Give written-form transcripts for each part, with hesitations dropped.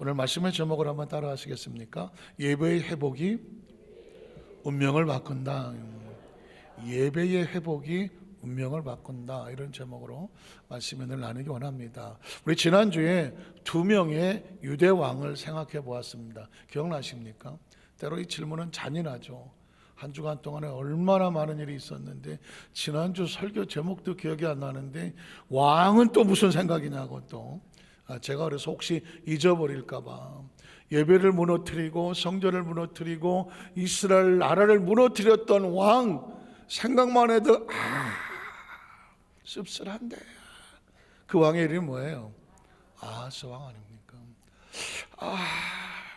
오늘 말씀의 제목을 한번 따라 하시겠습니까? 예배의 회복이 운명을 바꾼다. 예배의 회복이 운명을 바꾼다. 이런 제목으로 말씀을 나누기 원합니다. 우리 지난주에 두 명의 유대 왕을 생각해 보았습니다. 기억나십니까? 때로 이 질문은 잔인하죠. 한 주간 동안에 얼마나 많은 일이 있었는데, 지난주 설교 제목도 기억이 안 나는데 왕은 또 무슨 생각이냐고 또 제가 그래서 혹시 잊어버릴까 봐 예배를 무너뜨리고 성전을 무너뜨리고 이스라엘 나라를 무너뜨렸던 왕 생각만 해도 씁쓸한데, 그 왕의 이름이 뭐예요? 아하스 왕 아닙니까?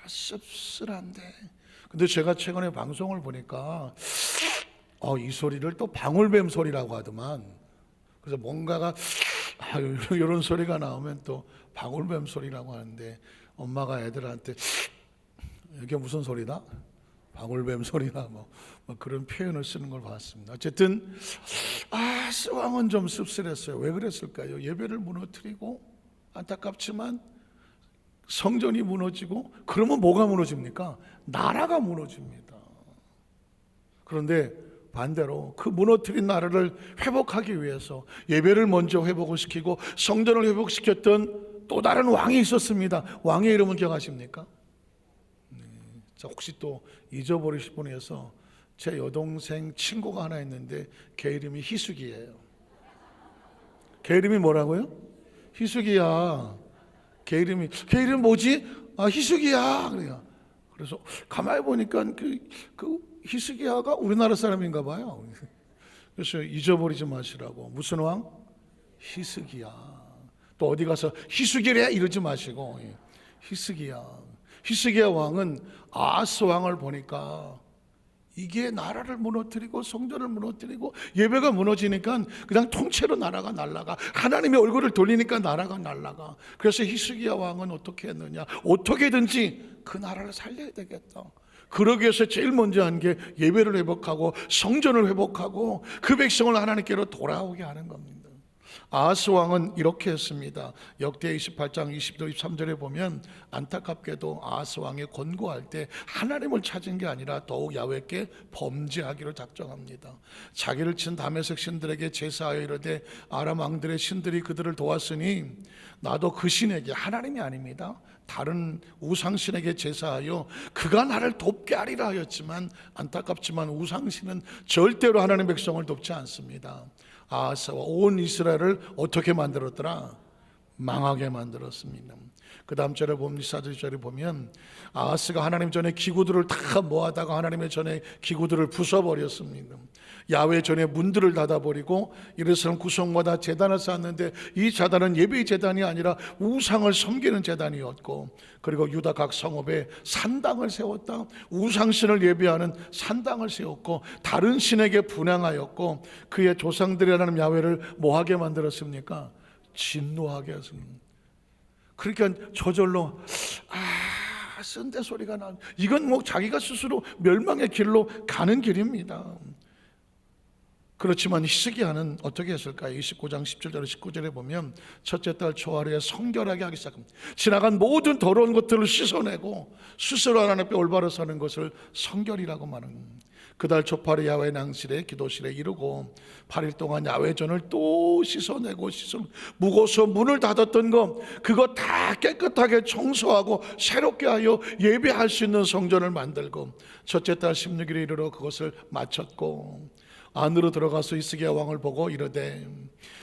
씁쓸한데. 근데 제가 최근에 방송을 보니까 이 소리를 또 방울뱀 소리라고 하더만. 그래서 뭔가가 이런 소리가 나오면 또 방울뱀 소리라고 하는데, 엄마가 애들한테 이게 무슨 소리다? 방울뱀 소리나 뭐 그런 표현을 쓰는 걸 봤습니다. 어쨌든 아하스 왕은 좀 씁쓸했어요. 왜 그랬을까요? 예배를 무너뜨리고, 안타깝지만 성전이 무너지고, 그러면 뭐가 무너집니까? 나라가 무너집니다. 그런데 반대로 그 무너뜨린 나라를 회복하기 위해서 예배를 먼저 회복을 시키고 성전을 회복시켰던 또 다른 왕이 있었습니다. 왕의 이름은 기억하십니까? 자, 혹시 또 잊어버리실 분이어서, 제 여동생 친구가 하나 있는데 걔 이름이 희숙이에요. 걔 이름이 뭐라고요? 희숙이야. 걔 이름 뭐지? 희숙이야. 그래서 가만히 보니까 그 희숙이야가 우리나라 사람인가 봐요. 그래서 잊어버리지 마시라고. 무슨 왕? 희숙이야. 또 어디 가서 희숙이래 이러지 마시고, 희숙이야. 희스기야 왕은 아하스 왕을 보니까 이게 나라를 무너뜨리고 성전을 무너뜨리고 예배가 무너지니까 그냥 통째로 나라가 날아가, 하나님의 얼굴을 돌리니까 나라가 날아가. 그래서 희스기야 왕은 어떻게 했느냐, 어떻게든지 그 나라를 살려야 되겠다. 그러기 위해서 제일 먼저 한 게 예배를 회복하고 성전을 회복하고 그 백성을 하나님께로 돌아오게 하는 겁니다. 아하스 왕은 이렇게 했습니다. 역대 28장 20절 23절에 보면, 안타깝게도 아하스 왕이 권고할 때 하나님을 찾은 게 아니라 더욱 야훼께 범죄하기로 작정합니다. 자기를 친 다메섹 신들에게 제사하여 이르되, 아람 왕들의 신들이 그들을 도왔으니 나도 그 신에게, 하나님이 아닙니다, 다른 우상신에게 제사하여 그가 나를 돕게 하리라 하였지만, 안타깝지만 우상신은 절대로 하나님 백성을 돕지 않습니다. 아하스와 온 이스라엘을 어떻게 만들었더라? 망하게 만들었습니다. 그 다음 절에 보면, 14절에 보면 아하스가 하나님 전에 기구들을 다 모아다가 하나님의 전에 기구들을 부숴버렸습니다. 야훼 전에 문들을 닫아버리고 예루살렘 구성마다 제단을 쌓았는데, 이 제단은 예배의 제단이 아니라 우상을 섬기는 제단이었고, 그리고 유다 각 성읍에 산당을 세웠다. 우상신을 예배하는 산당을 세웠고, 다른 신에게 분향하였고, 그의 조상들이 하나님 야훼를 뭐하게 만들었습니까? 진노하게 했습니다. 그러니까 저절로 쓴데 소리가 나. 이건 뭐 자기가 스스로 멸망의 길로 가는 길입니다. 그렇지만 히스기야는 어떻게 했을까요? 29장 17절 19절에 보면, 첫째 달 초하루에 성결하게 하기 시작합니다. 지나간 모든 더러운 것들을 씻어내고 스스로 하나님 앞에 올바로 서는 것을 성결이라고 말합니다. 그달 초파리 야훼 낭실에 기도실에 이르고 8일 동안 야훼전을 또 씻어내고 묵어서 문을 닫았던 거, 그거 다 깨끗하게 청소하고 새롭게 하여 예배할 수 있는 성전을 만들고, 첫째 달 16일에 이르러 그것을 마쳤고, 안으로 들어가서 히스기야 왕을 보고 이르되,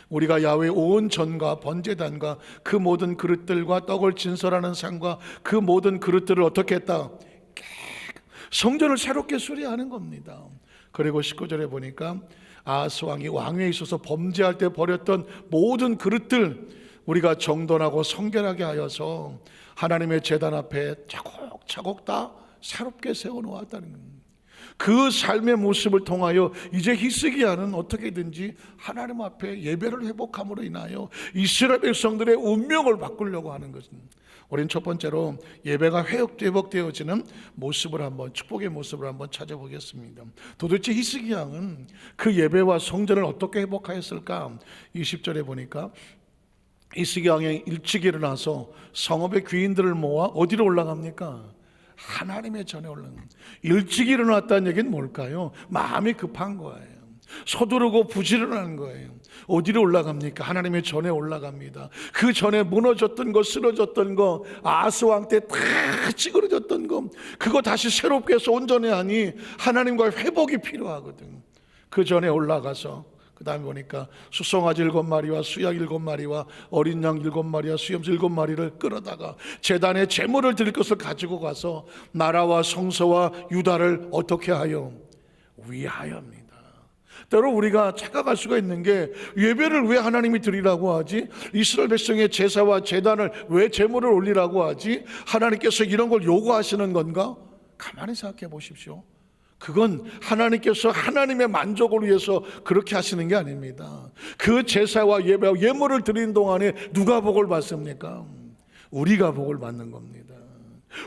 우리가 야훼 온 전과 번제단과 그 모든 그릇들과 떡을 진설하는 상과 그 모든 그릇들을 어떻게 했다? 성전을 새롭게 수리하는 겁니다. 그리고 19절에 보니까 아하스 왕이 왕위에 있어서 범죄할 때 버렸던 모든 그릇들 우리가 정돈하고 성결하게 하여서 하나님의 제단 앞에 차곡차곡 다 새롭게 세워놓았다는 겁니다. 그 삶의 모습을 통하여 이제 히스기야는 어떻게든지 하나님 앞에 예배를 회복함으로 인하여 이스라엘 백성들의 운명을 바꾸려고 하는 것입니다. 우리는 첫 번째로 예배가 회복되어지는 모습을 한번, 축복의 모습을 한번 찾아보겠습니다. 도대체 히스기야는 그 예배와 성전을 어떻게 회복하였을까? 20절에 보니까 이스기야왕이 일찍 일어나서 성읍의 귀인들을 모아 어디로 올라갑니까? 하나님의 전에 올라갑니다. 일찍 일어났다는 얘기는 뭘까요? 마음이 급한 거예요. 서두르고 부지런한 거예요. 어디로 올라갑니까? 하나님의 전에 올라갑니다. 그 전에 무너졌던 거, 쓰러졌던 거, 아스 왕 때 다 찌그러졌던 거, 그거 다시 새롭게 해서 온전히 하니 하나님과의 회복이 필요하거든. 그 전에 올라가서 그 다음에 보니까 수송아지 7마리와 수양 7마리와 어린 양 7마리와 수염소 7마리를 끌어다가 제단에 제물을 드릴 것을 가지고 가서 나라와 성소와 유다를 어떻게 하여? 위하여입니다. 때로 우리가 착각할 수가 있는 게, 예배를 왜 하나님이 드리라고 하지? 이스라엘 백성의 제사와 제단을 왜 제물을 올리라고 하지? 하나님께서 이런 걸 요구하시는 건가? 가만히 생각해 보십시오. 그건 하나님께서 하나님의 만족을 위해서 그렇게 하시는 게 아닙니다. 그 제사와 예배와 예물을 드리는 동안에 누가 복을 받습니까? 우리가 복을 받는 겁니다.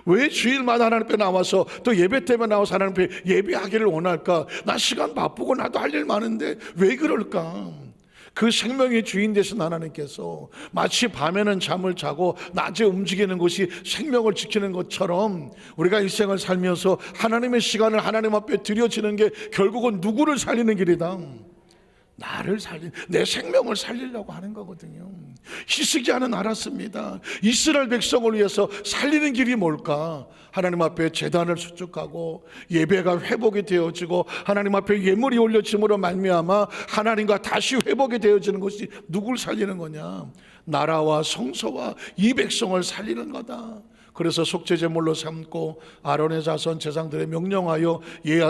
왜 주일마다 하나님 앞에 나와서 또 예배 때문에 나와서 하나님 앞에 예배하기를 원할까? 나 시간 바쁘고 나도 할 일 많은데 왜 그럴까? 그 생명의 주인 되신 하나님께서 마치 밤에는 잠을 자고 낮에 움직이는 것이 생명을 지키는 것처럼 우리가 일생을 살면서 하나님의 시간을 하나님 앞에 드려지는 게 결국은 누구를 살리는 길이다? 나를 내 생명을 살리려고 하는 거거든요. 히스기야는 알았습니다. 이스라엘 백성을 위해서 살리는 길이 뭘까? 하나님 앞에 제단을 수축하고 예배가 회복이 되어지고 하나님 앞에 예물이 올려짐으로 말미암아 하나님과 다시 회복이 되어지는 것이 누굴 살리는 거냐? 나라와 성소와 이 백성을 살리는 거다. 그래서 속죄제물로 삼고 아론의 자손 제사장들의 명령하여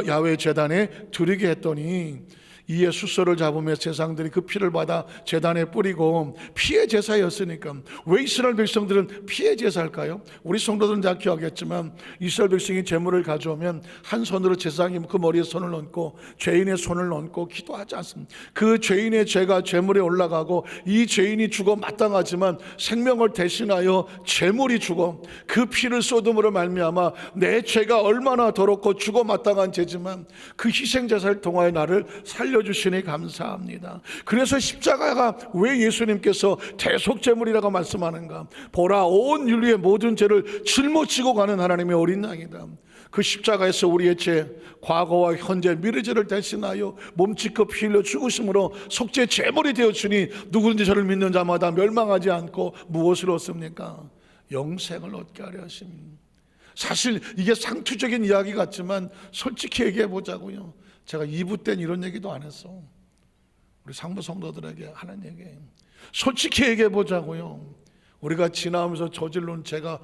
야훼 제단에 드리게 했더니, 이에 숫소를 잡으며 제사장들이 그 피를 받아 제단에 뿌리고, 피의 제사였으니까. 왜 이스라엘 백성들은 피의 제사일까요? 우리 성도들은 다 기억하겠지만 이스라엘 백성이 제물을 가져오면 한 손으로 제사장이 그 머리에 손을 얹고 죄인의 손을 얹고 기도하지 않습니다. 그 죄인의 죄가 제물에 올라가고 이 죄인이 죽어 마땅하지만 생명을 대신하여 제물이 죽어 그 피를 쏟음으로 말미암아 내 죄가 얼마나 더럽고 죽어 마땅한 죄지만 그 희생 제사를 통하여 나를 살려주시니 감사합니다. 그래서 십자가가 왜 예수님께서 대속제물이라고 말씀하는가? 보라, 온 인류의 모든 죄를 짊어지고 가는 하나님의 어린 양이다. 그 십자가에서 우리의 죄, 과거와 현재, 미래의 죄를 대신하여 몸짓고 피 흘려 죽으심으로 속죄 제물이 되어주니 누구든지 저를 믿는 자마다 멸망하지 않고 무엇을 얻습니까? 영생을 얻게 하려 하십니다. 사실 이게 상투적인 이야기 같지만 솔직히 얘기해 보자고요. 제가 2부 때는 이런 얘기도 안 했어. 우리 상부 성도들에게 하는 얘기예요. 솔직히 얘기해 보자고요. 우리가 지나면서 저질른 죄가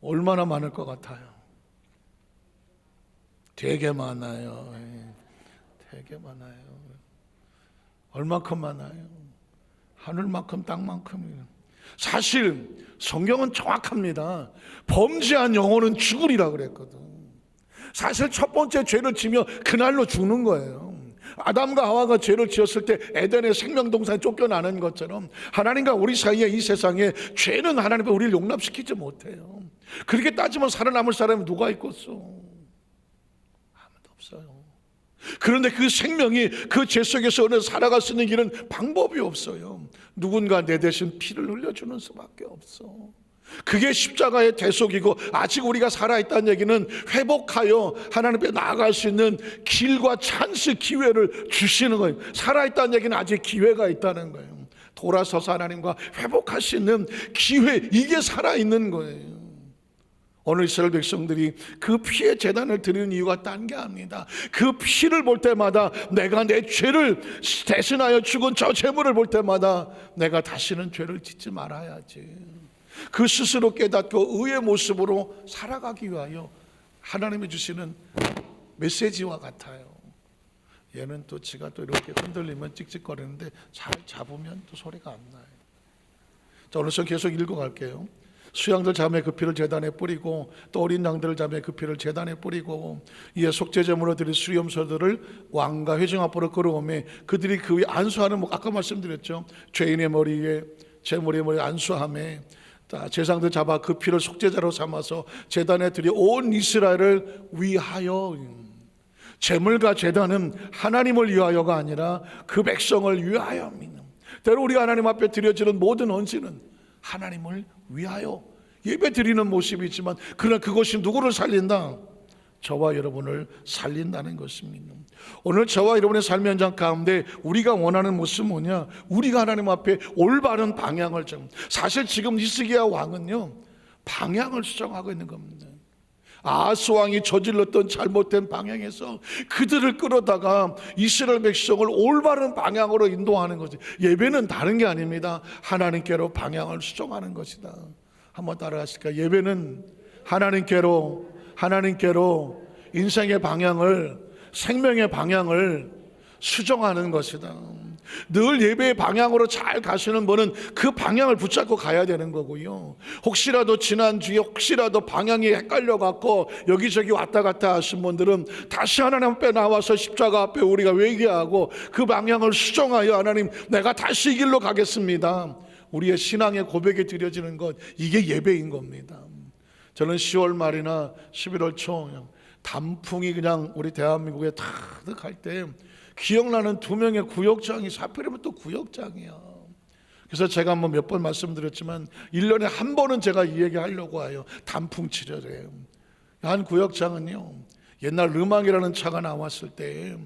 얼마나 많을 것 같아요? 되게 많아요. 되게 많아요. 얼마큼 많아요? 하늘만큼 땅만큼이에요. 사실 성경은 정확합니다. 범죄한 영혼은 죽으리라 그랬거든. 사실 첫 번째 죄를 지며 그날로 죽는 거예요. 아담과 하와가 죄를 지었을 때 에덴의 생명동산에 쫓겨나는 것처럼 하나님과 우리 사이에 이 세상에 죄는 하나님과 우리를 용납시키지 못해요. 그렇게 따지면 살아남을 사람이 누가 있겠어? 아무도 없어요. 그런데 그 생명이 그 죄 속에서 살아갈 수 있는 길은 방법이 없어요. 누군가 내 대신 피를 흘려주는 수밖에 없어. 그게 십자가의 대속이고, 아직 우리가 살아있다는 얘기는 회복하여 하나님 앞에 나아갈 수 있는 길과 찬스, 기회를 주시는 거예요. 살아있다는 얘기는 아직 기회가 있다는 거예요. 돌아서서 하나님과 회복할 수 있는 기회, 이게 살아있는 거예요. 오늘 이스라엘 백성들이 그 피의 제단을 드리는 이유가 딴 게 아닙니다. 그 피를 볼 때마다 내가 내 죄를 대신하여 죽은 저 제물을 볼 때마다 내가 다시는 죄를 짓지 말아야지. 그 스스로 깨닫고 의의 모습으로 살아가기 위하여 하나님이 주시는 메시지와 같아요. 얘는 또 지가 또 이렇게 흔들리면 찍찍거리는데 잘 잡으면 또 소리가 안 나요. 자, 오늘 전 계속 읽어갈게요. 수양들 잡에 그 피를 제단에 뿌리고 또 어린 양들을 잡에 그 피를 제단에 뿌리고 이에 속죄제물로 드릴 수염소들을 왕과 회중 앞으로 끌어오매 그들이 그 위에 안수하는, 아까 말씀드렸죠. 죄인의 머리에 제물의 머리에 안수하매 제사장들 잡아 그 피를 속죄제로 삼아서 제단에 드려 온 이스라엘을 위하여. 제물과 제단은 하나님을 위하여가 아니라 그 백성을 위하여입니다. 때로 우리가 하나님 앞에 드려지는 모든 헌신은 하나님을 위하여 예배 드리는 모습이 있지만, 그러나 그것이 누구를 살린다? 저와 여러분을 살린다는 것입니다. 오늘 저와 여러분의 삶의 현장 가운데 우리가 원하는 모습은 뭐냐? 우리가 하나님 앞에 올바른 방향을 정. 사실 지금 히스기야 왕은요, 방향을 수정하고 있는 겁니다. 아하스 왕이 저질렀던 잘못된 방향에서 그들을 끌어다가 이스라엘 백성을 올바른 방향으로 인도하는 거지. 예배는 다른 게 아닙니다. 하나님께로 방향을 수정하는 것이다. 한번 따라하실까요? 예배는 하나님께로 인생의 방향을, 생명의 방향을 수정하는 것이다. 늘 예배의 방향으로 잘 가시는 분은 그 방향을 붙잡고 가야 되는 거고요. 혹시라도 지난주에 방향이 헷갈려 갖고 여기저기 왔다 갔다 하신 분들은 다시 하나님 앞에 나와서 십자가 앞에 우리가 회개하고 그 방향을 수정하여, 하나님 내가 다시 이 길로 가겠습니다, 우리의 신앙의 고백이 드려지는 것, 이게 예배인 겁니다. 저는 10월 말이나 11월 초 단풍이 그냥 우리 대한민국에 가득할 때 기억나는 두 명의 구역장이, 하필이면 또 구역장이야. 그래서 제가 한번 몇 번 말씀드렸지만 1년에 한 번은 제가 이 얘기 하려고 해요. 단풍 치료래요. 한 구역장은요, 옛날 르망이라는 차가 나왔을 때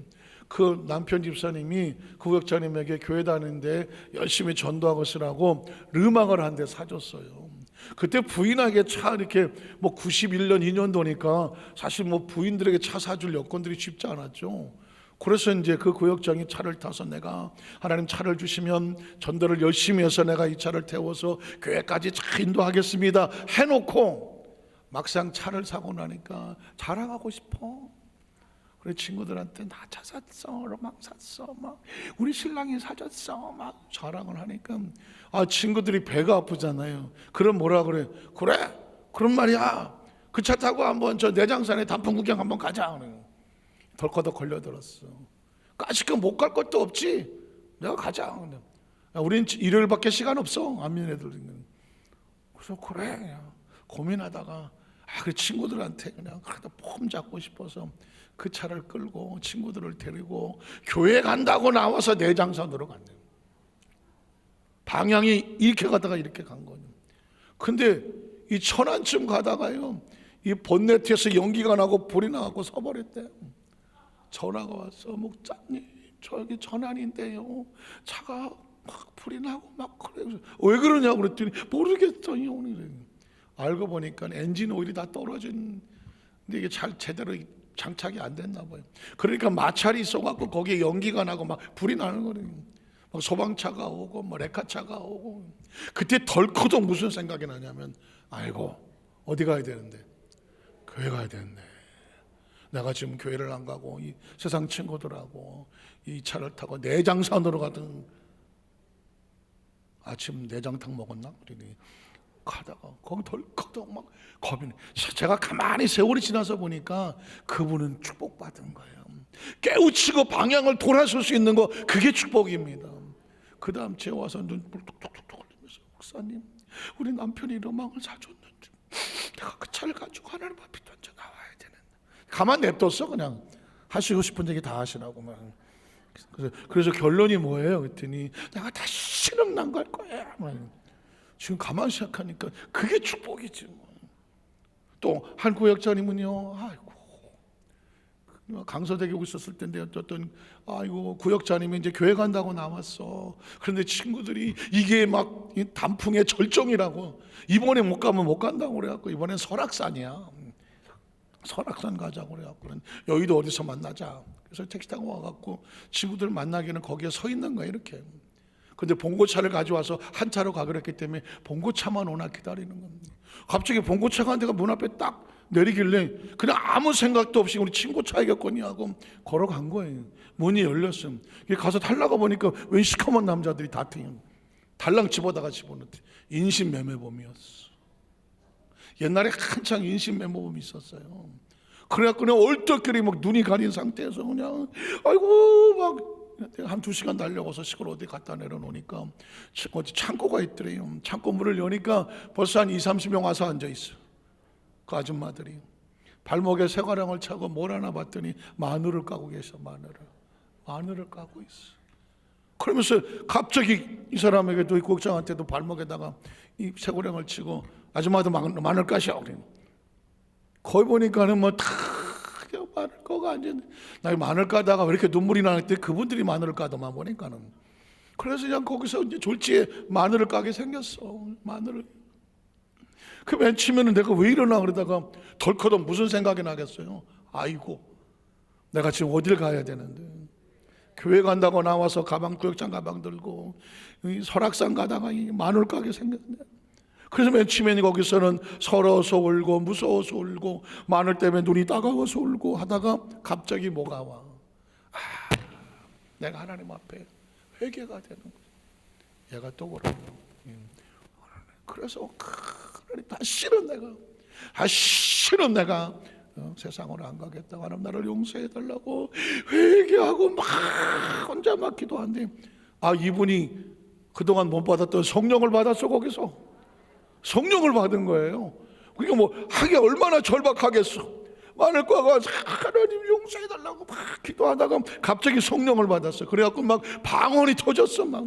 그 남편 집사님이 구역장님에게 교회 다니는데 열심히 전도하고 쓰라고 르망을 한 대 사줬어요. 그때 부인에게 차 이렇게 91년 2년도니까 사실 부인들에게 차 사줄 여건들이 쉽지 않았죠. 그래서 이제 그 구역장이 차를 타서, 내가 하나님 차를 주시면 전도를 열심히 해서 내가 이 차를 태워서 교회까지 잘 인도하겠습니다 해놓고, 막상 차를 사고 나니까 자랑하고 싶어. 그래 친구들한테 나 차 샀어, 로망 샀어, 막 우리 신랑이 사줬어, 막 자랑을 하니까 친구들이 배가 아프잖아요. 그럼 뭐라 그래? 그래? 그런 말이야. 그 차 타고 한번 저 내장산에 단풍 구경 한번 가자. 덜커덕 걸려들었어. 까짓거 못 갈 것도 없지. 내가 가자. 우린 일요일밖에 시간 없어. 안 믿는 애들은. 그래서 그래. 고민하다가 그 친구들한테 그냥 폼 잡고 싶어서 그 차를 끌고 친구들을 데리고 교회 간다고 나와서 내장산으로 갔네요. 방향이 이렇게 가다가 이렇게 간 거예요. 근데 이 천안쯤 가다가요, 이 본네트에서 연기가 나고 불이 나고 서버렸대요. 전화가 왔어. 목사님, 저기 천안인데요, 차가 막 불이 나고 막 그래요. 왜 그러냐고 그랬더니 모르겠어요. 알고 보니까 엔진 오일이 다 떨어진, 근데 이게 잘 제대로 장착이 안 됐나 봐요. 그러니까 마찰이 있어갖고 거기에 연기가 나고 막 불이 나는 거예요. 막 소방차가 오고 레카차가 오고. 그때 덜커덕 무슨 생각이 나냐면, 아이고 어디 가야 되는데, 교회 가야 되는데 내가 지금 교회를 안 가고 이 세상 친구들하고 이 차를 타고 내장산으로 가던, 아침 내장탕 먹었나? 그러니 가다가 거기 덜커덕 막 겁이 나. 제가 가만히 세월이 지나서 보니까 그분은 축복받은 거예요. 깨우치고 방향을 돌아설 수 있는 거, 그게 축복입니다. 그 다음 제 와서 눈물 톡톡톡 흘리면서, 목사님 우리 남편이 로망을 사줬는데 내가 그 차를 가지고 하나님 앞에 던져 나와야 되는데. 가만 냅뒀어. 그냥 하시고 싶은 얘기 다 하시라고 막. 그래서 결론이 뭐예요? 그랬더니 내가 다시는 안 갈 거야. 지금 가만히 생각하니까 그게 축복이지. 또 한 구역장님은요, 아이고 강서대교 오고 있었을 텐데 어떤 구역장님이 이제 교회 간다고 나왔어. 그런데 친구들이 이게 막 단풍의 절정이라고, 이번에 못 가면 못 간다고 그래갖고 이번엔 설악산이야. 설악산 가자고 그래갖고 여의도 어디서 만나자. 그래서 택시 타고 와갖고 친구들 만나기는 거기에 서 있는 거야 이렇게. 근데 봉고차를 가져와서 한 차로 가기로 했기 때문에 봉고차만 오나 기다리는 겁니다. 갑자기 봉고차가 한 대가 문 앞에 딱 내리길래 그냥 아무 생각도 없이 우리 친구 차이겠거니 하고 걸어간 거예요. 문이 열렸음. 가서 달라가 보니까 웬 시커먼 남자들이 다투는, 달랑 집어다가 집어넣대. 인신매매범이었어. 옛날에 한창 인신매매범이 있었어요. 그래갖고 그냥 얼떨결에 막 눈이 가린 상태에서 그냥 아이고 막 한 2시간 달려가서 시골 어디 갖다 내려놓으니까 어디 창고가 있더래요. 창고 문을 여니까 벌써 한 20-30명 와서 앉아있어. 그 아줌마들이 발목에 쇠가랑을 차고 뭘 하나 봤더니 마늘을 까고 계셔. 마늘을 까고 있어. 그러면서 갑자기 이 사람에게도, 이 국장한테도 발목에다가 이 쇠고령을 치고 아줌마도 마늘 까셔. 거기 보니까는 뭐다 마늘 꺼가 앉았네. 나 마늘 까다가 왜 이렇게 눈물이 나는데 그분들이 마늘을 까더만 보니까는. 그래서 그냥 거기서 이제 졸지에 마늘을 까게 생겼어. 마늘을. 그 맨 처음에는 내가 왜 이러나 그러다가 덜커덕 무슨 생각이 나겠어요. 아이고, 내가 지금 어딜 가야 되는데. 교회 간다고 나와서 구역장 가방 들고 설악산 가다가 마늘 까게 생겼네. 그래서 맨 처음에 거기서는 서러워서 울고 무서워서 울고 마늘 때문에 눈이 따가워서 울고 하다가 갑자기 뭐가 와. 내가 하나님 앞에 회개가 되는 거야. 얘가 또 그러고. 그래서 다시는 내가 세상으로 안 가겠다고. 하나님 나를 용서해 달라고 회개하고 막 혼자 막 기도한대. 이분이 그동안 못 받았던 성령을 받았어. 거기서 성령을 받은 거예요. 그러니까 뭐 하기 얼마나 절박하겠어. 마늘과가 하나님 용서해 달라고 막 기도하다가 갑자기 성령을 받았어. 그래갖고 막 방언이 터졌어. 막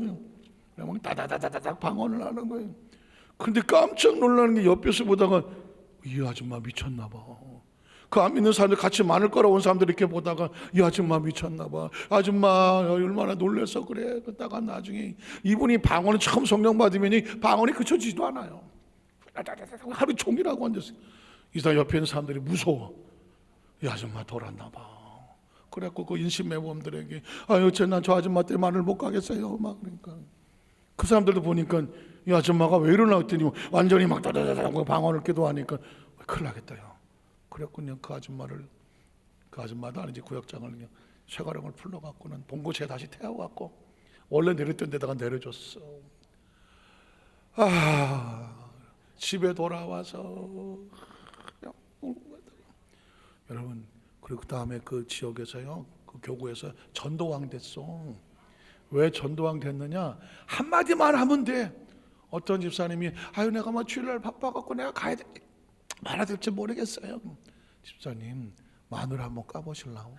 따다다다닥 방언을 하는 거예요. 근데 깜짝 놀라는 게 옆에서 보다가 이 아줌마 미쳤나 봐. 그 안 믿는 사람들 같이 마늘 꺼러 온 사람들 이렇게 보다가 이 아줌마 미쳤나 봐. 아줌마 얼마나 놀래서 그래. 그러다가 나중에 이분이 방언을 처음 성령 받으면 방언이 그쳐지지도 않아요. 하루 종일 하고 앉았어요. 이사 옆에 있는 사람들이 무서워. 이 아줌마 돌았나 봐. 그래갖고 그 인신매범들에게 어째 난 저 아줌마 때문에 마늘 못 가겠어요. 막 그러니까 그 사람들도 보니까 이 아줌마가 왜 이러나 했더니 완전히 막 다다다다 방언을 기도하니까 큰일 나겠다요. 그랬군요. 그 아줌마도 아니지 구역장을 그냥 쇠가령을 풀러갖고는 봉고차에 다시 태워갖고 원래 내렸던 데다가 내려줬어. 집에 돌아와서 여러분, 그리고 그 다음에 그 지역에서요, 그 교구에서 전도왕 됐어. 왜 전도왕 됐느냐? 한마디만 하면 돼. 어떤 집사님이 내가 뭐 주일날 바빠갖고 내가 가야 돼. 말해야 될지 모르겠어요. 집사님, 마늘 한번 까보시려고.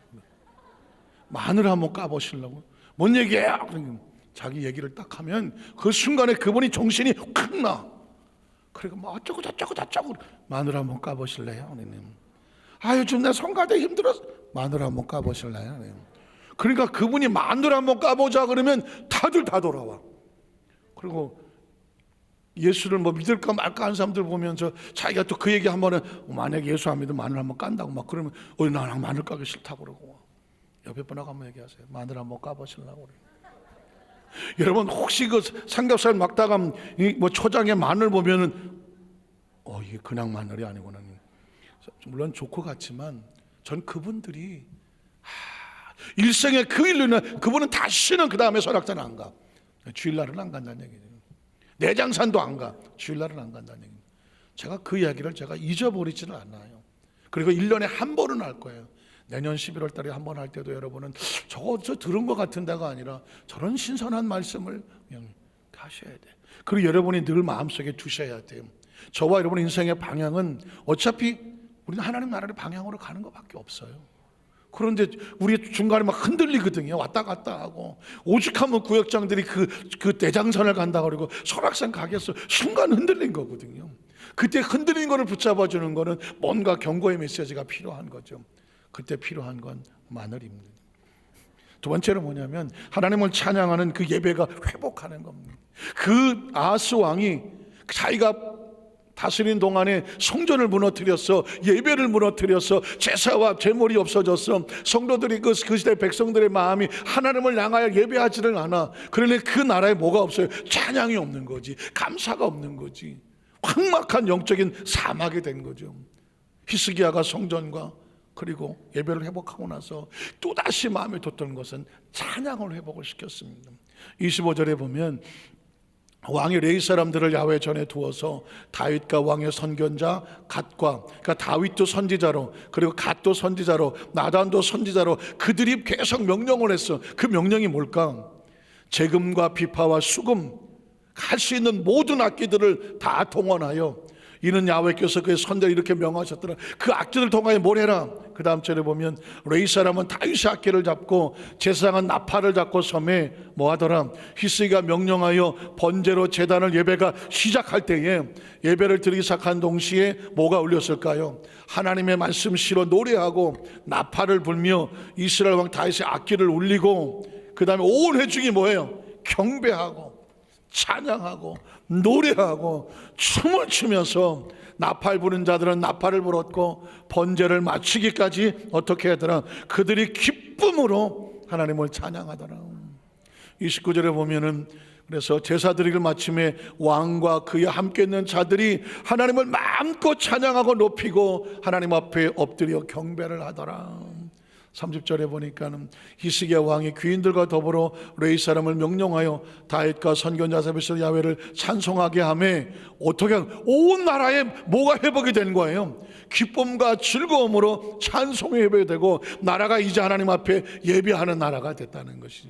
마늘 한번 까보시려고. 뭔 얘기야? 자기 얘기를 딱 하면 그 순간에 그분이 정신이 확 나. 그리고 뭐 어쩌고 저쩌고 마늘 한번 까보실래요? 요즘 내 손가락이 힘들어서 마늘 한번 까보실래요? 그러니까 그분이 마늘 한번 까보자 그러면 다들 다 돌아와. 그리고 예수를 뭐 믿을까 말까 하는 사람들 보면서 자기가 또 그 얘기 한번은 만약에 예수 안 믿으면 마늘 한번 깐다고 막 그러면 나는 마늘 까기 싫다고 그러고 옆에 분하고 한번 얘기하세요. 마늘 한번 까보시려고 그래요. 여러분 혹시 그 삼겹살 막다가 뭐 초장에 마늘 보면은 이게 그냥 마늘이 아니구나. 물론 좋고 같지만 전 그분들이 일생의 그 일로 인해 그분은 다시는 그 다음에 설악산 안 가. 주일날은 안 간다는 얘기죠. 내장산도 안 가. 주일날은 안 간다는 얘기입니다. 제가 그 이야기를 제가 잊어버리지는 않아요. 그리고 1년에 한 번은 할 거예요. 내년 11월 달에 한 번 할 때도 여러분은 저 들은 것 같은 데가 아니라 저런 신선한 말씀을 그냥 하셔야 돼. 그리고 여러분이 늘 마음속에 두셔야 돼요. 저와 여러분 인생의 방향은 어차피 우리는 하나님 나라의 방향으로 가는 것밖에 없어요. 그런데 우리 중간에 막 흔들리거든요. 왔다 갔다 하고 오죽하면 구역장들이 그 대장산을 간다 그러고 설악산 가겠어. 순간 흔들린 거거든요. 그때 흔들린 거를 붙잡아 주는 거는 뭔가 경고의 메시지가 필요한 거죠. 그때 필요한 건 마늘입니다. 두 번째로 뭐냐면 하나님을 찬양하는 그 예배가 회복하는 겁니다. 그 아하스 왕이 자기가 다스린 동안에 성전을 무너뜨렸어. 예배를 무너뜨렸어. 제사와 제물이 없어졌어. 성도들이 그 시대 백성들의 마음이 하나님을 향하여 예배하지를 않아. 그러니 그 나라에 뭐가 없어요? 찬양이 없는 거지. 감사가 없는 거지. 황막한 영적인 사막이 된 거죠. 히스기야가 성전과 그리고 예배를 회복하고 나서 또다시 마음에 뒀던 것은 찬양을 회복을 시켰습니다. 25절에 보면 왕이 레위 사람들을 야훼 전에 두어서 다윗과 왕의 선견자 갓과, 그러니까 다윗도 선지자로 그리고 갓도 선지자로 나단도 선지자로 그들이 계속 명령을 했어. 그 명령이 뭘까? 재금과 비파와 수금 할 수 있는 모든 악기들을 다 동원하여 이는 야훼께서 그의 선대를 이렇게 명하셨더라. 그 악기를 통하여 뭘 해라. 그 다음 절에 보면 레위 사람은 다윗의 악기를 잡고 제사장은 나팔을 잡고 섬에 뭐 하더라. 히스기야가 명령하여 번제로 제단을 예배가 시작할 때에 예배를 드리기 시작한 동시에 뭐가 울렸을까요? 하나님의 말씀시로 노래하고 나팔을 불며 이스라엘 왕 다윗의 악기를 울리고 그 다음에 온 회중이 뭐예요? 경배하고 찬양하고 노래하고 춤을 추면서 나팔 부는 자들은 나팔을 불었고 번제를 마치기까지 어떻게 하더라? 그들이 기쁨으로 하나님을 찬양하더라. 29절에 보면은 그래서 제사드리기를 마침에 왕과 그와 함께 있는 자들이 하나님을 마음껏 찬양하고 높이고 하나님 앞에 엎드려 경배를 하더라. 30절에 보니까는 히스기야 왕이 귀인들과 더불어 레위 사람을 명령하여 다윗과 선견자 앞에서 야훼를 찬송하게 하며 어떻게 온 나라에 뭐가 회복이 된 거예요? 기쁨과 즐거움으로 찬송이 회복되고 나라가 이제 하나님 앞에 예배하는 나라가 됐다는 것이죠.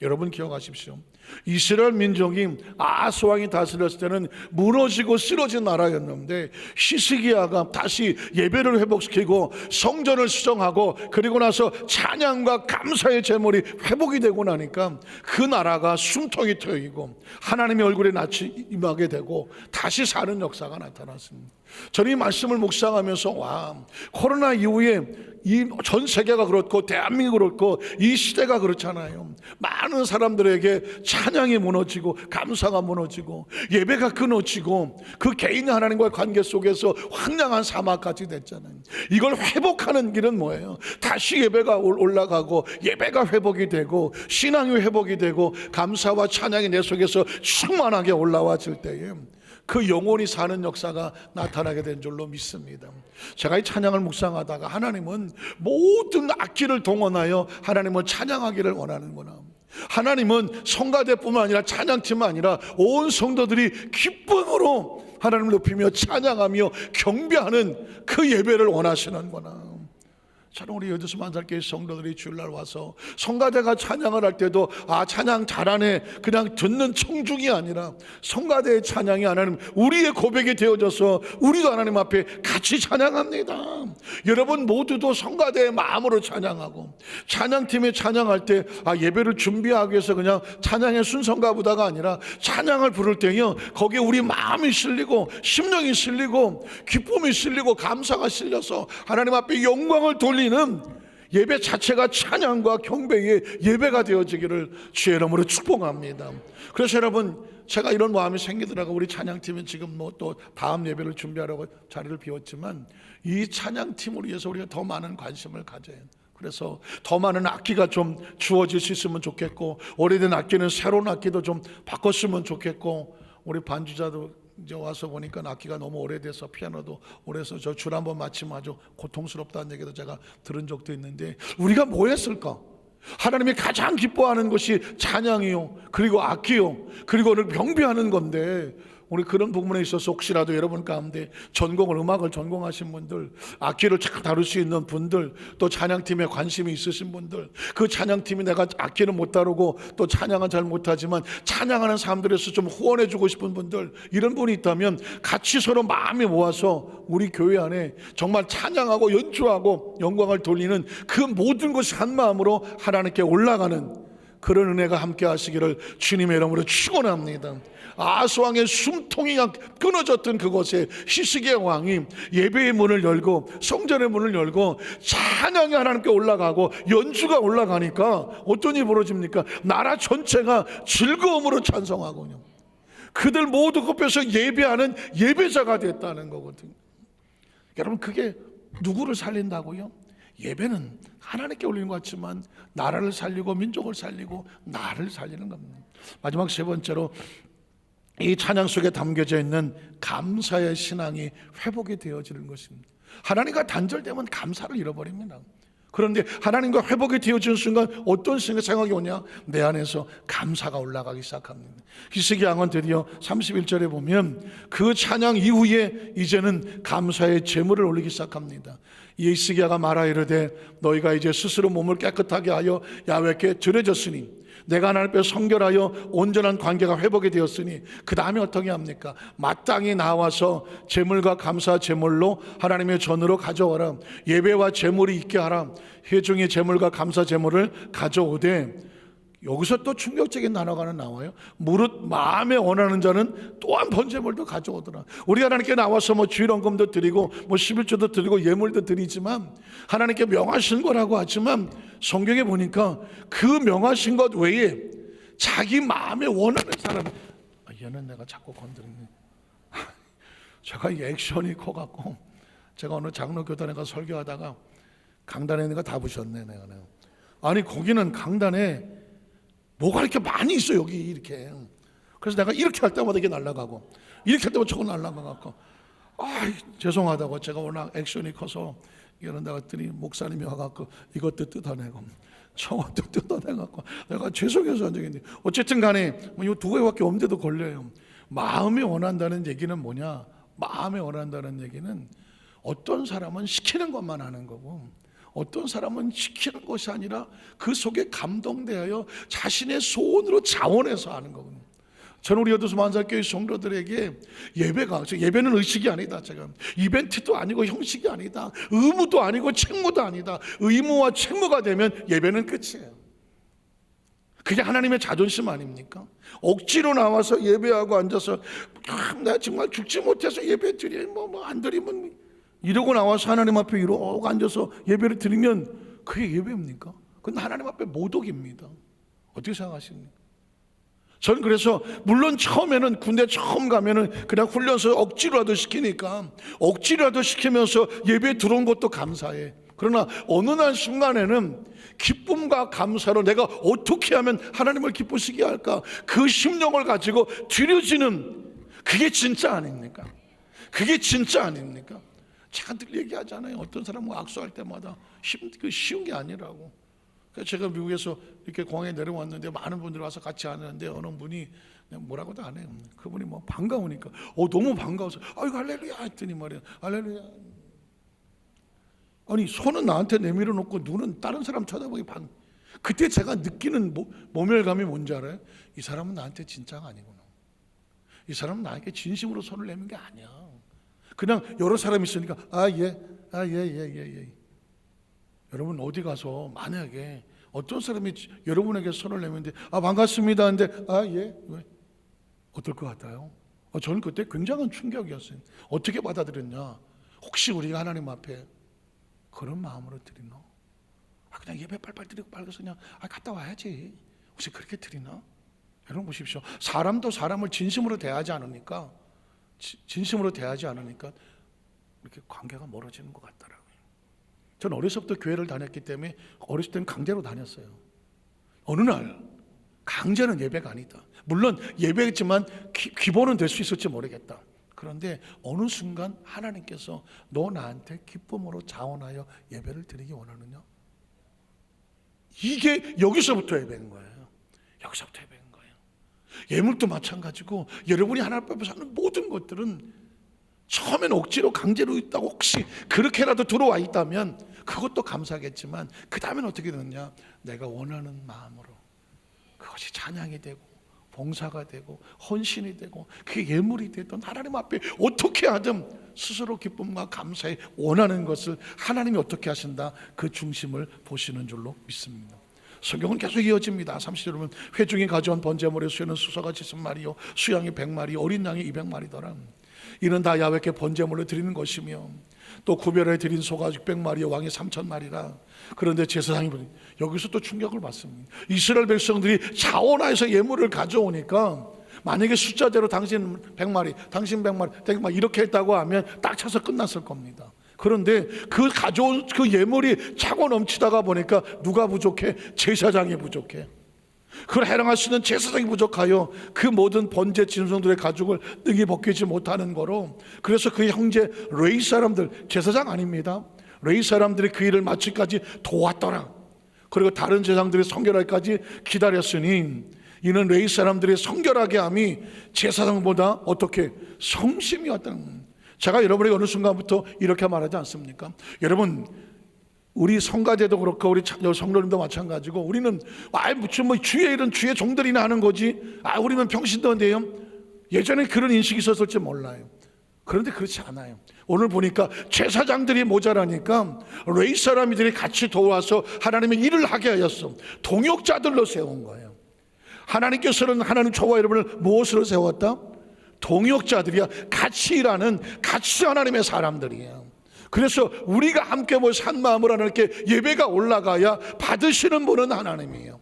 여러분 기억하십시오. 이스라엘 민족이 아하스 왕이 다스렸을 때는 무너지고 쓰러진 나라였는데 히스기야가 다시 예배를 회복시키고 성전을 수정하고 그리고 나서 찬양과 감사의 제물이 회복이 되고 나니까 그 나라가 숨통이 트이고 하나님의 얼굴에 낯이 임하게 되고 다시 사는 역사가 나타났습니다. 저는 이 말씀을 묵상하면서 와, 코로나 이후에 이 전 세계가 그렇고 대한민국이 그렇고 이 시대가 그렇잖아요. 많은 사람들에게 찬양이 무너지고 감사가 무너지고 예배가 끊어지고 그 개인 하나님과의 관계 속에서 황량한 사막까지 됐잖아요. 이걸 회복하는 길은 뭐예요? 다시 예배가 올라가고 예배가 회복이 되고 신앙이 회복이 되고 감사와 찬양이 내 속에서 충만하게 올라와질 때에 그 영혼이 사는 역사가 나타나게 된 줄로 믿습니다. 제가 이 찬양을 묵상하다가 하나님은 모든 악기를 동원하여 하나님을 찬양하기를 원하는구나. 하나님은 성가대뿐만 아니라 찬양팀만 아니라 온 성도들이 기쁨으로 하나님을 높이며 찬양하며 경배하는 그 예배를 원하시는구나. 저는 우리 여기서 만살교회 성도들이 주일날 와서 성가대가 찬양을 할 때도 아 찬양 잘하네 그냥 듣는 청중이 아니라 성가대의 찬양이 하나님 우리의 고백이 되어져서 우리도 하나님 앞에 같이 찬양합니다. 여러분 모두도 성가대의 마음으로 찬양하고 찬양팀이 찬양할 때 아 예배를 준비하기 위해서 그냥 찬양의 순서인가 보다가 아니라 찬양을 부를 때요 거기에 우리 마음이 실리고 심령이 실리고 기쁨이 실리고 감사가 실려서 하나님 앞에 영광을 돌리는 예배 자체가 찬양과 경배의 예배가 되어지기를 주의 이름으로 축복합니다. 그래서 여러분 제가 이런 마음이 생기더라고요. 우리 찬양팀은 지금 뭐 또 다음 예배를 준비하려고 자리를 비웠지만 이 찬양팀을 위해서 우리가 더 많은 관심을 가져야 해요. 그래서 더 많은 악기가 좀 주어질 수 있으면 좋겠고 오래된 악기는 새로운 악기도 좀 바꿨으면 좋겠고 우리 반주자도 이제 와서 보니까 악기가 너무 오래돼서 피아노도 오래서 저 줄 한번 맞추면 아주 고통스럽다는 얘기도 제가 들은 적도 있는데 우리가 뭐 했을까? 하나님이 가장 기뻐하는 것이 찬양이요 그리고 악기요 그리고 오늘 경배하는 건데 우리 그런 부분에 있어서 혹시라도 여러분 가운데 음악을 전공하신 분들 악기를 잘 다룰 수 있는 분들 또 찬양팀에 관심이 있으신 분들 그 찬양팀이 내가 악기는 못 다루고 또 찬양은 잘 못하지만 찬양하는 사람들에서 좀 후원해 주고 싶은 분들 이런 분이 있다면 같이 서로 마음이 모아서 우리 교회 안에 정말 찬양하고 연주하고 영광을 돌리는 그 모든 것이 한 마음으로 하나님께 올라가는 그런 은혜가 함께 하시기를 주님의 이름으로 축원합니다. 아하스 왕의 숨통이 끊어졌던 그곳에 히스기야 왕이 예배의 문을 열고 성전의 문을 열고 찬양이 하나님께 올라가고 연주가 올라가니까 어떤 일이 벌어집니까? 나라 전체가 즐거움으로 찬송하군요. 그들 모두 굽혀서 예배하는 예배자가 됐다는 거거든요. 여러분 그게 누구를 살린다고요? 예배는 하나님께 올리는 것 같지만 나라를 살리고 민족을 살리고 나를 살리는 겁니다. 마지막 세 번째로 이 찬양 속에 담겨져 있는 감사의 신앙이 회복이 되어지는 것입니다. 하나님과 단절되면 감사를 잃어버립니다. 그런데 하나님과 회복이 되어지는 순간 어떤 생각이 오냐? 내 안에서 감사가 올라가기 시작합니다. 히스기야 왕은 드디어 31절에 보면 그 찬양 이후에 이제는 감사의 제물을 올리기 시작합니다. 히스기야가 말하이르되 너희가 이제 스스로 몸을 깨끗하게 하여 야훼께 드려졌으니 내가 하나님 앞에 성결하여 온전한 관계가 회복이 되었으니 그 다음에 어떻게 합니까? 마땅히 나와서 제물과 감사 제물로 하나님의 전으로 가져와라. 예배와 제물이 있게 하라. 회중의 제물과 감사 제물을 가져오되, 여기서 또 충격적인 단어가 하나 나와요. 무릇 마음에 원하는 자는 또한 번제물도 가져오더라. 우리가 하나님께 나와서 뭐 주일헌금도 드리고 뭐 11조도 드리고 예물도 드리지만, 하나님께 명하신 거라고 하지만 성경에 보니까 그 명하신 것 외에 자기 마음에 원하는 사람, 얘는 내가 자꾸 건드리네. 제가 이 액션이 커갖고, 제가 어느 장로교단에 가서 설교하다가 강단에 있는 거 다 부셨네 내가. 아니 거기는 강단에 뭐가 이렇게 많이 있어 여기 이렇게. 그래서 내가 이렇게 할 때마다 이게 날아가고, 이렇게 할 때마다 저거 날아가고, 죄송하다고, 제가 워낙 액션이 커서 이런다 했더니 목사님이 와갖고 이것도 뜯어내고 저것도 뜯어내갖고, 내가 죄송해서 한 적이 있는데, 어쨌든 간에 이 두 개밖에 없는데도 걸려요. 마음이 원한다는 얘기는 뭐냐? 마음이 원한다는 얘기는 어떤 사람은 시키는 것만 하는 거고, 어떤 사람은 시키는 것이 아니라 그 속에 감동되어 자신의 소원으로 자원해서 하는 거거든요. 저는 우리 여도수 만살교회 성도들에게 예배는 의식이 아니다. 제가 이벤트도 아니고 형식이 아니다. 의무도 아니고 책무도 아니다. 의무와 책무가 되면 예배는 끝이에요. 그게 하나님의 자존심 아닙니까? 억지로 나와서 예배하고 앉아서 나 정말 죽지 못해서 예배 드리 뭐 안 드리면 이러고 나와서 하나님 앞에 이러고 앉아서 예배를 드리면 그게 예배입니까? 그건 하나님 앞에 모독입니다. 어떻게 생각하십니까? 저는 그래서 물론 처음에는 군대 처음 가면은 그냥 훈련소 억지로라도 시키니까 억지로라도 시키면서 예배에 들어온 것도 감사해. 그러나 어느 날 순간에는 기쁨과 감사로 내가 어떻게 하면 하나님을 기쁘시게 할까, 그 심령을 가지고 드려지는, 그게 진짜 아닙니까? 그게 진짜 아닙니까? 제가 늘 얘기하잖아요. 어떤 사람과 악수할 때마다 쉬운 게 아니라고. 제가 미국에서 이렇게 공항에 내려왔는데 많은 분들이 와서 같이 하는데 어느 분이 그냥 뭐라고도 안 해요. 그분이 뭐 반가우니까 너무 반가워서 아이고 할렐루야 했더니 말이야, 할렐루야. 아니 손은 나한테 내밀어 놓고 눈은 다른 사람 쳐다보기 그때 제가 느끼는 모멸감이 뭔지 알아요? 이 사람은 나한테 진짜가 아니구나. 이 사람은 나에게 진심으로 손을 내민 게 아니야. 그냥 여러 사람이 있으니까 예. 여러분 어디 가서 만약에 어떤 사람이 여러분에게 손을 내밀는데 반갑습니다 하는데 예, 왜? 어떨 것 같아요? 저는 그때 굉장한 충격이었어요. 어떻게 받아들였냐? 혹시 우리가 하나님 앞에 그런 마음으로 드리나? 그냥 예배 빨빨 드리고 빨가서 그냥 갔다 와야지. 혹시 그렇게 드리나? 여러분 보십시오. 사람도 사람을 진심으로 대하지 않으니까 이렇게 관계가 멀어지는 것 같더라고요. 전 어려서부터 교회를 다녔기 때문에 어렸을 때는 강제로 다녔어요. 어느 날 강제는 예배가 아니다. 물론 예배겠지만 기본은 될 수 있을지 모르겠다. 그런데 어느 순간 하나님께서 너 나한테 기쁨으로 자원하여 예배를 드리기 원하느냐? 이게 여기서부터 예배인 거예요. 여기서부터 예배인 거예요. 예물도 마찬가지고 여러분이 하나님 앞에서 하는 모든 것들은 처음엔 억지로 강제로 있다고 혹시 그렇게라도 들어와 있다면 그것도 감사하겠지만 그 다음엔 어떻게 되느냐? 내가 원하는 마음으로 그것이 찬양이 되고 봉사가 되고 헌신이 되고 그게 예물이 되던 하나님 앞에 어떻게 하든 스스로 기쁨과 감사에 원하는 것을 하나님이 어떻게 하신다, 그 중심을 보시는 줄로 믿습니다. 성경은 계속 이어집니다. 30절 보면 회중이 가져온 번제물의 수는 수소가 70마리요 수양이 100마리 어린 양이 200마리더라. 이는 다 야훼께 번제물을 드리는 것이며 또 구별해 드린 소가 600마리요 왕이 3000마리라. 그런데 제사장이 여기서 또 충격을 받습니다. 이스라엘 백성들이 자원하여서 예물을 가져오니까 만약에 숫자대로 당신 100마리, 당신 100마리, 100마리 이렇게 했다고 하면 딱 차서 끝났을 겁니다. 그런데 그 가져온 그 예물이 차고 넘치다가 보니까 누가 부족해? 제사장이 부족해. 그걸 해당할 수 있는 제사장이 부족하여 그 모든 번제 짐승들의 가죽을 능히 벗기지 못하는 거로, 그래서 그의 형제 레위 사람들, 제사장 아닙니다, 레위 사람들이 그 일을 마치기까지 도왔더라. 그리고 다른 제사장들이 성결하기까지 기다렸으니 이는 레위 사람들이 성결하게 함이 제사장보다 어떻게 성심이 왔다는. 제가 여러분에게 어느 순간부터 이렇게 말하지 않습니까? 여러분 우리 성가대도 그렇고 우리 성도님도 마찬가지고, 우리는 무슨 뭐 주의 일은 주의 종들이나 하는 거지, 우리는 평신도인데요. 예전에 그런 인식이 있었을지 몰라요. 그런데 그렇지 않아요. 오늘 보니까 제사장들이 모자라니까 레위 사람들이 같이 도와서 하나님의 일을 하게 하였어. 동역자들로 세운 거예요. 하나님께서는 하나님 저와 여러분을 무엇으로 세웠다? 동역자들이야. 같이 일하는, 같이 하나님의 사람들이에요. 그래서 우리가 함께 모여서 한 마음으로 하나님께 예배가 올라가야 받으시는 분은 하나님이에요.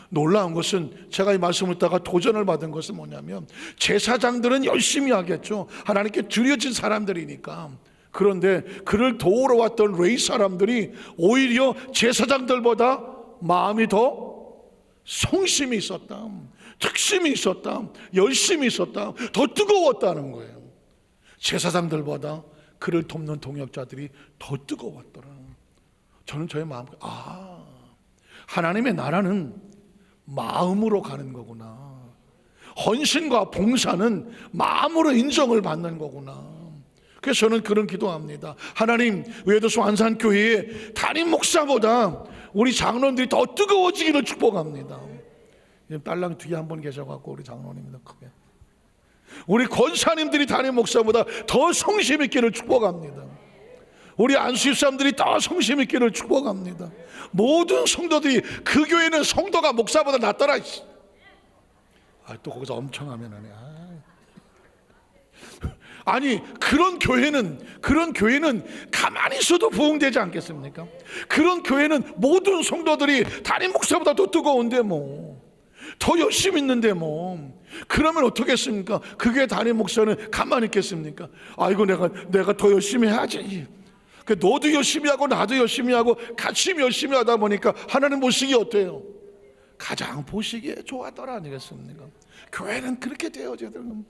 놀라운 것은 제가 이 말씀을 듣다가 도전을 받은 것은 뭐냐면, 제사장들은 열심히 하겠죠. 하나님께 드려진 사람들이니까. 그런데 그를 도우러 왔던 레위 사람들이 오히려 제사장들보다 마음이 더 성심이 있었다, 특심이 있었다, 열심이 있었다, 더 뜨거웠다는 거예요. 제사장들보다 그를 돕는 동역자들이 더 뜨거웠더라. 저는 저의 마음, 하나님의 나라는 마음으로 가는 거구나. 헌신과 봉사는 마음으로 인정을 받는 거구나. 그래서 저는 그런 기도합니다. 하나님, 외도수 안산교회의 담임 목사보다 우리 장로님들이 더 뜨거워지기를 축복합니다. 딸랑 뒤에 한 분 계셔갖고 우리 장로님입니다. 크게. 우리 권사님들이 담임 목사보다 더 성심 있기를 축복합니다. 우리 안수집사님들이 더 성심 있기를 축복합니다. 모든 성도들이, 그 교회는 성도가 목사보다 낫더라. 또 거기서 엄청 하면 하네. 아니, 그런 교회는 가만히 있어도 부흥되지 않겠습니까? 그런 교회는 모든 성도들이 담임 목사보다 더 뜨거운데 더 열심히 있는데 그러면 어떻겠습니까? 그 교회 담임 목사는 가만히 있겠습니까? 이거 내가 더 열심히 해야지. 너도 열심히 하고 나도 열심히 하고 같이 열심히 하다 보니까 하나님 보시기 어때요? 가장 보시기에 좋았더라 아니겠습니까? 교회는 그렇게 되어져야 되는.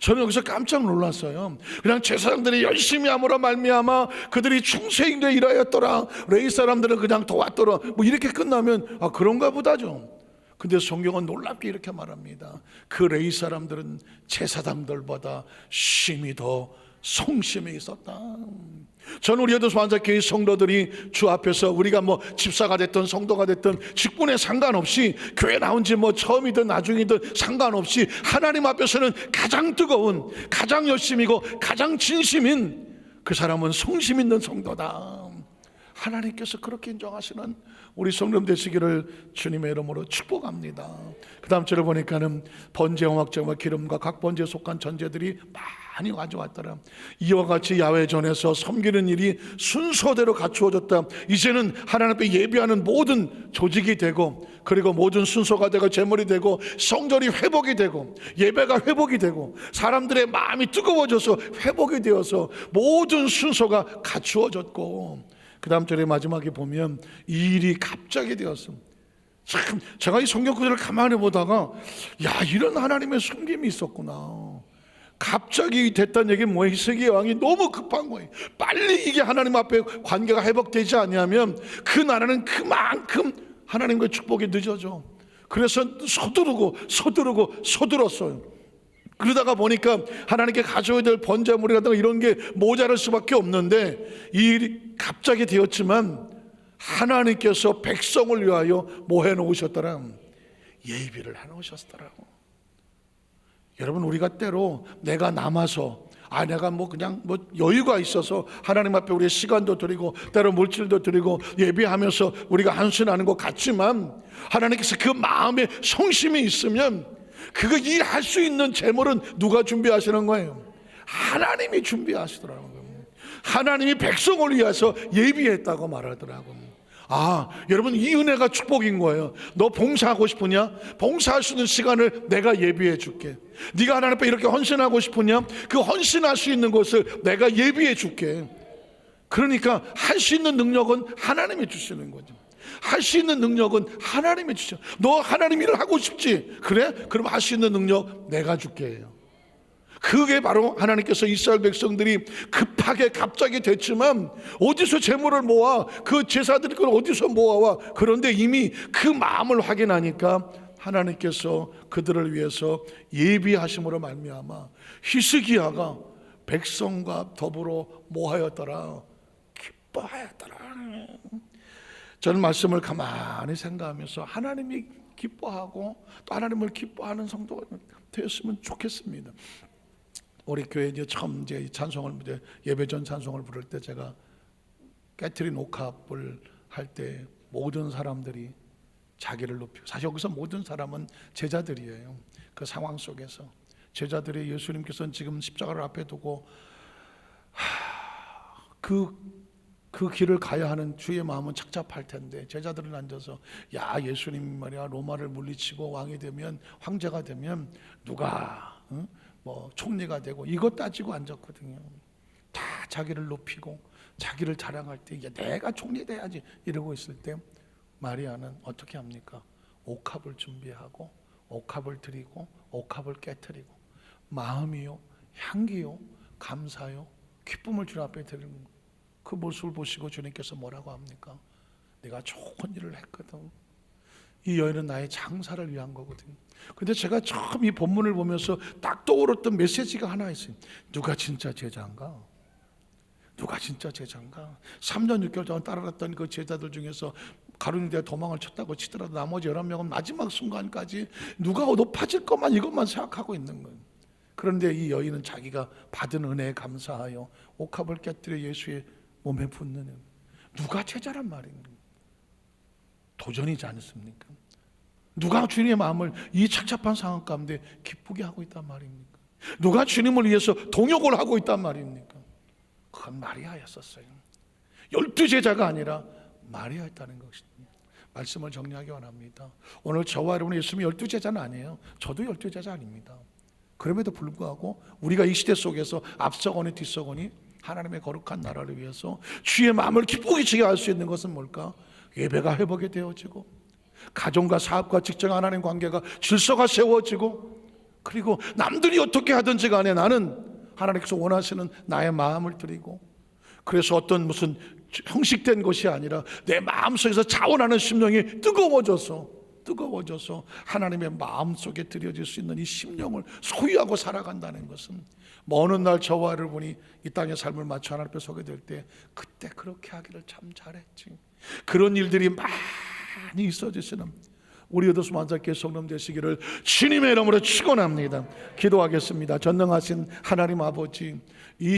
저는 여기서 깜짝 놀랐어요. 그냥 제사장들이 열심히 함으로 말미암아 그들이 충성되어 일하였더라, 레위 사람들은 그냥 도왔더라, 이렇게 끝나면 그런가 보다죠. 근데 성경은 놀랍게 이렇게 말합니다. 그 레위 사람들은 제사장들보다 심히 더 성심이 있었다. 저는 우리 여도수 안산교회 성도들이 주 앞에서, 우리가 집사가 됐든 성도가 됐든 직분에 상관없이, 교회 나온 지 처음이든 나중이든 상관없이 하나님 앞에서는 가장 뜨거운, 가장 열심이고 가장 진심인 그 사람은 성심 있는 성도다. 하나님께서 그렇게 인정하시는 우리 성도님 되시기를 주님의 이름으로 축복합니다. 그 다음 절을 보니까는 번제와 막제와 기름과 각 번제에 속한 전제들이 많이 가져왔더라. 이와 같이 야훼전에서 섬기는 일이 순서대로 갖추어졌다. 이제는 하나님 앞에 예배하는 모든 조직이 되고, 그리고 모든 순서가 되고 제물이 되고 성전이 회복이 되고 예배가 회복이 되고 사람들의 마음이 뜨거워져서 회복이 되어서 모든 순서가 갖추어졌고, 그 다음 절의 마지막에 보면 이 일이 갑자기 되었습니다. 참, 제가 이 성경 구절을 가만히 보다가 이런 하나님의 숨김이 있었구나. 갑자기 됐다는 얘기는 뭐예요? 히스기야 왕이 너무 급한 거예요. 빨리 이게 하나님 앞에 관계가 회복되지 않으면 그 나라는 그만큼 하나님과의 축복이 늦어져. 그래서 서두르었어요. 그러다가 보니까 하나님께 가져야 될 번제물이라든가 이런 게 모자랄 수밖에 없는데, 이 일이 갑자기 되었지만 하나님께서 백성을 위하여 뭐 해놓으셨더라? 예비를 해놓으셨더라고. 여러분, 우리가 때로 내가 남아서 내가 그냥 여유가 있어서 하나님 앞에 우리의 시간도 드리고 때로 물질도 드리고 예비하면서 우리가 한순하는 것 같지만, 하나님께서 그 마음에 성심이 있으면 그거 일할 수 있는 재물은 누가 준비하시는 거예요? 하나님이 준비하시더라고요. 하나님이 백성을 위해서 예비했다고 말하더라고요. 여러분, 이 은혜가 축복인 거예요. 너 봉사하고 싶으냐? 봉사할 수 있는 시간을 내가 예비해 줄게. 네가 하나님 앞에 이렇게 헌신하고 싶으냐? 그 헌신할 수 있는 것을 내가 예비해 줄게. 그러니까 할 수 있는 능력은 하나님이 주시는 거죠. 할 수 있는 능력은 하나님이 주셔. 너 하나님 일을 하고 싶지? 그래? 그럼 할 수 있는 능력 내가 줄게. 그게 바로 하나님께서 이스라엘 백성들이 급하게 갑자기 됐지만 어디서 재물을 모아? 그 제사들이 그걸 어디서 모아와? 그런데 이미 그 마음을 확인하니까 하나님께서 그들을 위해서 예비하심으로 말미암아 히스기야가 백성과 더불어 모하였더라. 기뻐하였더라. 저는 말씀을 가만히 생각하면서 하나님이 기뻐하고 또 하나님을 기뻐하는 성도가 되었으면 좋겠습니다. 우리 교회 이제 처음 이제 찬송을 이제 예배전 찬송을 부를 때 제가 깨트린 옥합을 할 때 모든 사람들이 자기를 높이고, 사실 여기서 모든 사람은 제자들이에요. 그 상황 속에서 제자들이 예수님께서는 지금 십자가를 앞에 두고 그 길을 가야 하는 주의 마음은 착잡할 텐데, 제자들은 앉아서 야, 예수님 말이야 로마를 물리치고 왕이 되면, 황제가 되면 누가 뭐 총리가 되고 이것 따지고 앉았거든요. 다 자기를 높이고 자기를 자랑할 때 이제 내가 총리 돼야지 이러고 있을 때 마리아는 어떻게 합니까? 옥합을 준비하고 옥합을 드리고 옥합을 깨트리고 마음이요 향기요 감사요 기쁨을 주님 앞에 드리는 그 모습을 보시고 주님께서 뭐라고 합니까? 내가 좋은 일을 했거든. 이 여인은 나의 장사를 위한 거거든요. 근데 제가 처음 이 본문을 보면서 딱 떠오르던 메시지가 하나 있어요. 누가 진짜 제자인가? 누가 진짜 제자인가? 3년 6개월 동안 따라갔던 그 제자들 중에서 가룟유다에 도망을 쳤다고 치더라도 나머지 11명은 마지막 순간까지 누가 높아질 것만 이것만 생각하고 있는 거예요. 그런데 이 여인은 자기가 받은 은혜에 감사하여 옥합을 깨뜨려 예수의 몸에 붓는, 누가 제자란 말입니까? 도전이지 않습니까? 누가 주님의 마음을 이 착잡한 상황 가운데 기쁘게 하고 있단 말입니까? 누가 주님을 위해서 동역을 하고 있단 말입니까? 그건 마리아였었어요. 12제자가 아니라 마리아였다는 것입니다. 말씀을 정리하기 원합니다. 오늘 저와 여러분 예수님이 12제자는 아니에요. 저도 12제자 아닙니다. 그럼에도 불구하고 우리가 이 시대 속에서 앞서거니 뒤서거니 하나님의 거룩한 나라를 위해서 주의 마음을 기쁘게 지게 할 수 있는 것은 뭘까? 예배가 회복이 되어지고, 가정과 사업과 직장 하나님 관계가 질서가 세워지고, 그리고 남들이 어떻게 하든지 간에 나는 하나님께서 원하시는 나의 마음을 드리고, 그래서 어떤 무슨 형식된 것이 아니라 내 마음속에서 자원하는 심령이 뜨거워져서 하나님의 마음속에 들여질 수 있는 이 심령을 소유하고 살아간다는 것은, 먼 훗날 저와 여러분이 이 땅의 삶을 마쳐 하나님 앞에 서게 될 때 그때 그렇게 하기를 참 잘했지, 그런 일들이 많이 있어지시는 우리 여도수 만삭교회 성도 되시기를 주님의 이름으로 축원합니다. 기도하겠습니다. 전능하신 하나님 아버지, 이